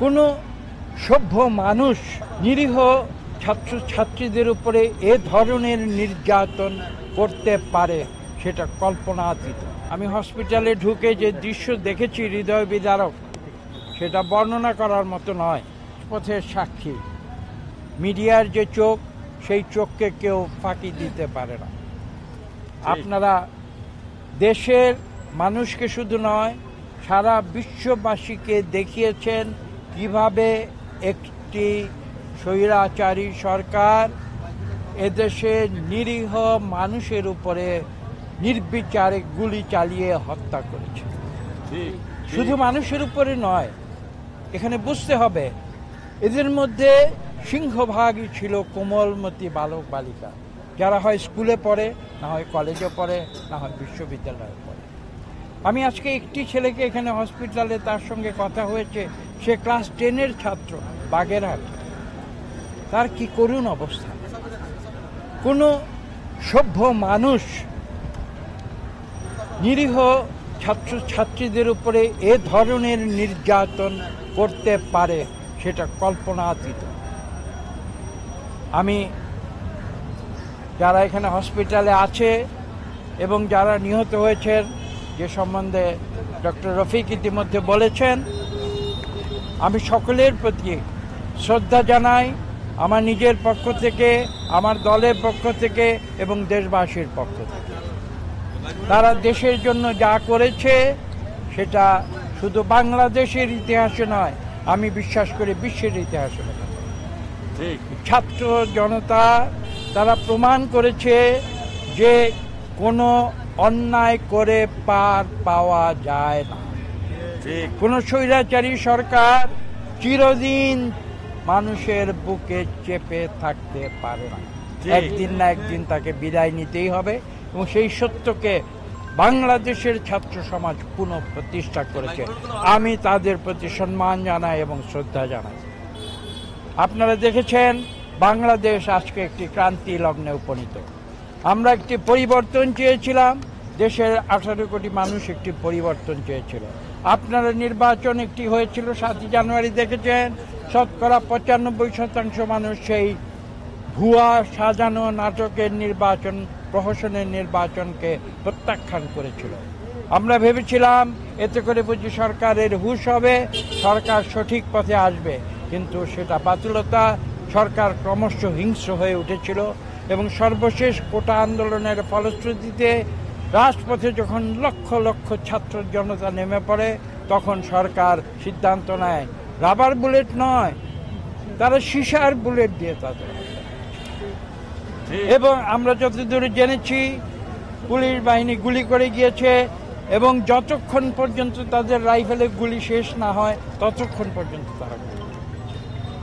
কোনো সভ্য মানুষ নিরীহ ছাত্রছাত্রীদের উপরে এ ধরনের নির্যাতন করতে পারে সেটা কল্পনাতীত। আমি হসপিটালে ঢুকে যে দৃশ্য দেখেছি হৃদয় বিদারক, সেটা বর্ণনা করার মতো নয়। পথের সাক্ষী মিডিয়ার যে চোখ, সেই চোখকে কেউ ফাঁকি দিতে পারে না। আপনারা দেশের মানুষকে শুধু নয়, সারা বিশ্ববাসীকে দেখিয়েছেন কিভাবে একটি স্বৈরাচারী সরকার এদেশের নিরীহ মানুষের উপরে নির্বিচারে গুলি চালিয়ে হত্যা করেছে। শুধু মানুষের উপরে নয়, এখানে বুঝতে হবে এদের মধ্যে সিংহভাগই ছিল কোমলমতি বালক বালিকা, যারা হয় স্কুলে পড়ে, না হয় কলেজে পড়ে, না হয় বিশ্ববিদ্যালয়ে পড়ে। আমি আজকে একটি ছেলেকে এখানে হসপিটালে, তার সঙ্গে কথা হয়েছে, সে ক্লাস 10-এর ছাত্র, বাগেরহাট। তার কি করুণ অবস্থা। কোনো সভ্য মানুষ নিরীহ ছাত্রছাত্রীদের উপরে এ ধরনের নির্যাতন করতে পারে সেটা কল্পনাতীত। আমি যারা এখানে হসপিটালে আছে এবং যারা নিহত হয়েছেন, যে সম্বন্ধে ডক্টর রফিক ইতিমধ্যে বলেছেন, আমি সকলের প্রতি শ্রদ্ধা জানাই, আমার নিজের পক্ষ থেকে, আমার দলের পক্ষ থেকে এবং দেশবাসীর পক্ষ থেকে। তারা দেশের জন্য যা করেছে সেটা শুধু বাংলাদেশের ইতিহাসে নয়, আমি বিশ্বাস করি বিশ্বের ইতিহাসে। ছাত্র জনতা তারা প্রমাণ করেছে যে কোনো অন্যায় করে পার পাওয়া যায় না। কোনো স্বৈরাচারী সরকার চিরদিন মানুষের বুকে চেপে থাকতে পারে না। একদিন না একদিন তাকে বিদায় নিতেই হবে, এবং সেই সত্যকে বাংলাদেশের ছাত্র সমাজ পুনঃপ্রতিষ্ঠা করেছে। আমি তাদের প্রতি সম্মান জানাই এবং শ্রদ্ধা জানাই। আপনারা দেখেছেন বাংলাদেশ আজকে একটি ক্রান্তি লগ্নে উপনীত। আমরা একটি পরিবর্তন চেয়েছিলাম, দেশের 18 কোটি মানুষ একটি পরিবর্তন চেয়েছিল। আপনারা নির্বাচন একটি হয়েছিল 7 জানুয়ারি, দেখেছেন শতকরা 95% মানুষ সেই ভুয়া সাজানো নাটকের নির্বাচন, প্রহসনের নির্বাচনকে প্রত্যাখ্যান করেছিল। আমরা ভেবেছিলাম এতে করে বুঝি সরকারের হুঁশ হবে, সরকার সঠিক পথে আসবে, কিন্তু সেটা বাতুলতা। সরকার ক্রমশ হিংস্র হয়ে উঠেছিল এবং সর্বশেষ কোটা আন্দোলনের ফলশ্রুতিতে রাজপথে যখন লক্ষ লক্ষ ছাত্র জনতা নেমে পড়ে, তখন সরকার সিদ্ধান্ত নেয় রাবার বুলেট নয়, তারা সীসার বুলেট দিয়ে তাদের। এবং আমরা যতদূর জেনেছি পুলিশ বাহিনী গুলি করে গিয়েছে, এবং যতক্ষণ পর্যন্ত তাদের রাইফেলে গুলি শেষ না হয় ততক্ষণ পর্যন্ত তারা গুলি।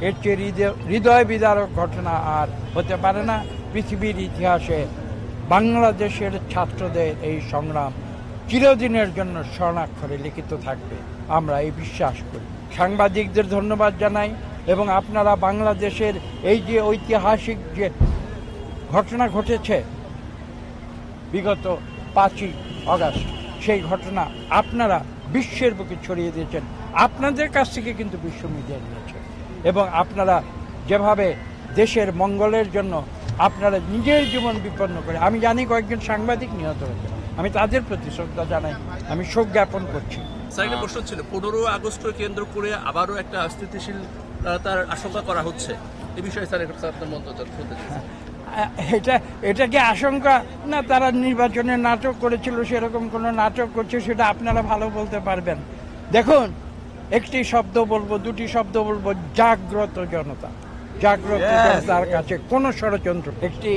এর চেয়ে হৃদয় বিদারক ঘটনা আর হতে পারে না। পৃথিবীর ইতিহাসে বাংলাদেশের ছাত্রদের এই সংগ্রাম চিরদিনের জন্য স্বর্ণাক্ষরে লিখিত থাকবে, আমরা এই বিশ্বাস করি। সাংবাদিকদের ধন্যবাদ জানাই, এবং আপনারা বাংলাদেশের এই যে ঐতিহাসিক যে ঘটনা ঘটেছে বিগত 5ই আগস্ট, সেই ঘটনা আপনারা বিশ্বের বুকে ছড়িয়ে দিয়েছেন। আপনাদের কাছ থেকে কিন্তু বিশ্ব মিডিয়া নিয়েছে, এবং আপনারা যেভাবে দেশের মঙ্গলের জন্য আপনারা নিজের জীবন বিপন্ন করে, আমি জানি কয়েকজন সাংবাদিক নিহত হয়েছে, আমি তাদের প্রতি শ্রদ্ধা জানাই, আমি শোক জ্ঞাপন করছি। স্যার, একটা প্রশ্ন ছিল, 15 আগস্টকে কেন্দ্র করে আবারও একটা অস্থিতিশীল তার আশঙ্কা করা হচ্ছে, এই বিষয়ে স্যার আপনার মন্তব্য শুনতে চাই। এটা কি আশঙ্কা না? তারা নির্বাচনের নাটক করেছিল, সেরকম কোনো নাটক করছে সেটা আপনারা ভালো বলতে পারবেন। দেখুন, একটি শব্দ বলবো, দুটি শব্দ বলবো, জাগ্রত জনতা। জাগ্রত জনতার কাছে কোনো ষড়যন্ত্র। একটি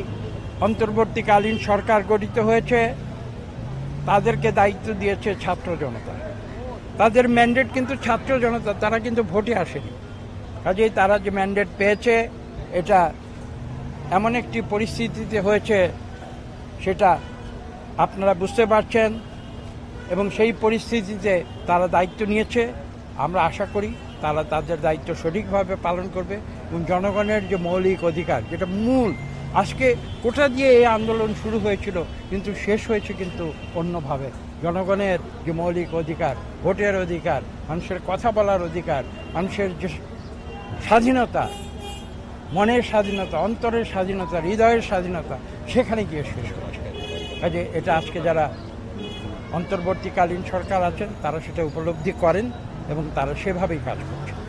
অন্তর্বর্তীকালীন সরকার গঠিত হয়েছে, তাদেরকে দায়িত্ব দিয়েছে ছাত্র জনতা। তাদের ম্যান্ডেট কিন্তু ছাত্র জনতা, তারা কিন্তু ভোটে আসেনি। কাজেই তারা যে ম্যান্ডেট পেয়েছে, এটা এমন একটি পরিস্থিতিতে হয়েছে সেটা আপনারা বুঝতে পারছেন, এবং সেই পরিস্থিতিতে তারা দায়িত্ব নিয়েছে। আমরা আশা করি তারা তাদের দায়িত্ব সঠিকভাবে পালন করবে, এবং জনগণের যে মৌলিক অধিকার, যেটা মূল, আজকে কোটা দিয়ে এই আন্দোলন শুরু হয়েছিল কিন্তু শেষ হয়েছে কিন্তু অন্যভাবে, জনগণের যে মৌলিক অধিকার, ভোটের অধিকার, মানুষের কথা বলার অধিকার, মানুষের যে স্বাধীনতা, মনের স্বাধীনতা, অন্তরের স্বাধীনতা, হৃদয়ের স্বাধীনতা, সেখানে গিয়ে শেষ করছে। কাজে এটা আজকে যারা অন্তর্বর্তীকালীন সরকার আছেন তারা সেটা উপলব্ধি করেন এবং তারা সেভাবেই কাজ করছে।